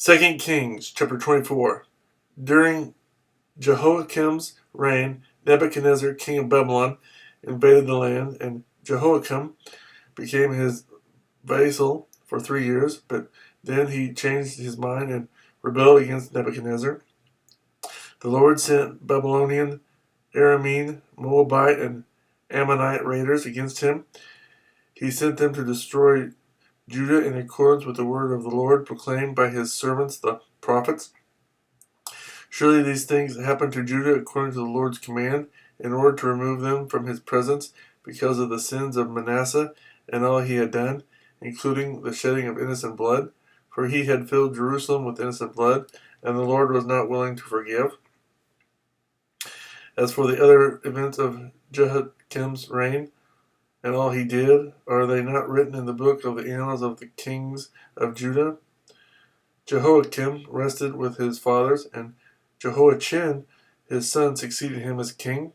2 Kings chapter 24. During Jehoiakim's reign, Nebuchadnezzar, king of Babylon, invaded the land, and Jehoiakim became his vassal for 3 years, but then he changed his mind and rebelled against Nebuchadnezzar. The Lord sent Babylonian, Aramean, Moabite, and Ammonite raiders against him. He sent them to destroy Judah in accordance with the word of the Lord proclaimed by his servants the prophets. Surely these things happened to Judah according to the Lord's command, in order to remove them from his presence because of the sins of Manasseh and all he had done, including the shedding of innocent blood, for he had filled Jerusalem with innocent blood, and the Lord was not willing to forgive. As for the other events of Jehoiakim's reign, and all he did, are they not written in the book of the annals of the kings of Judah? Jehoiakim rested with his fathers, and Jehoiachin, his son, succeeded him as king.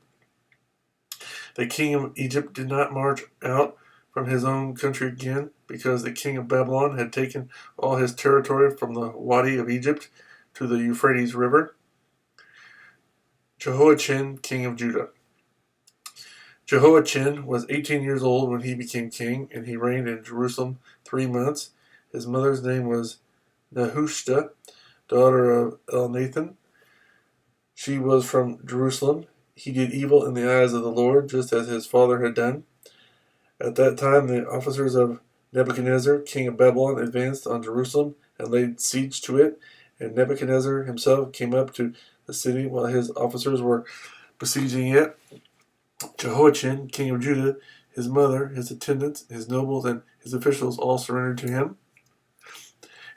The king of Egypt did not march out from his own country again, because the king of Babylon had taken all his territory from the Wadi of Egypt to the Euphrates River. Jehoiachin, king of Judah. Jehoiachin was 18 years old when he became king, and he reigned in Jerusalem 3 months. His mother's name was Nehushta, daughter of Elnathan. She was from Jerusalem. He did evil in the eyes of the Lord, just as his father had done. At that time, the officers of Nebuchadnezzar, king of Babylon, advanced on Jerusalem and laid siege to it, and Nebuchadnezzar himself came up to the city while his officers were besieging it. Jehoiachin, king of Judah, his mother, his attendants, his nobles, and his officials all surrendered to him.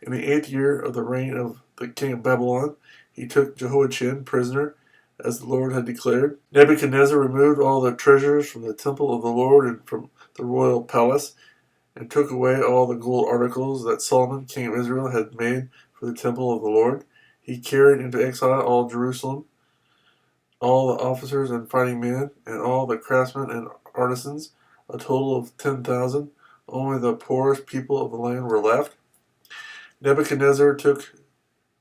In the 8th year of the reign of the king of Babylon, he took Jehoiachin prisoner, as the Lord had declared. Nebuchadnezzar removed all the treasures from the temple of the Lord and from the royal palace, and took away all the gold articles that Solomon, king of Israel, had made for the temple of the Lord. He carried into exile all Jerusalem, all the officers and fighting men, and all the craftsmen and artisans, a total of 10,000. Only the poorest people of the land were left. Nebuchadnezzar took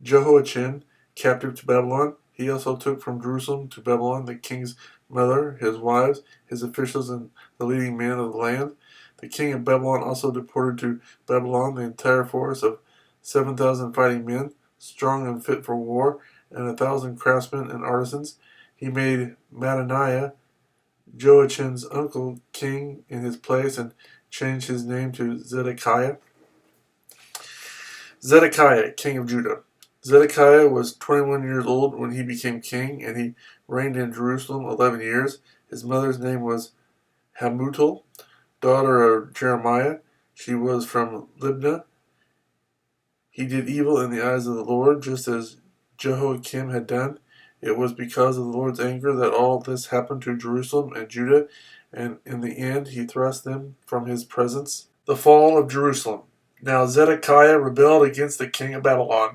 Jehoiachin captive to Babylon. He also took from Jerusalem to Babylon the king's mother, his wives, his officials, and the leading men of the land. The king of Babylon also deported to Babylon the entire force of 7,000 fighting men, strong and fit for war, and 1,000 craftsmen and artisans. He made Mattaniah, Joachin's uncle, king in his place, and changed his name to Zedekiah. Zedekiah, king of Judah. Zedekiah was 21 years old when he became king, and he reigned in Jerusalem 11 years. His mother's name was Hamutal, daughter of Jeremiah. She was from Libnah. He did evil in the eyes of the Lord, just as Jehoiakim had done. It was because of the Lord's anger that all this happened to Jerusalem and Judah, and in the end he thrust them from his presence. The fall of Jerusalem. Now Zedekiah rebelled against the king of Babylon.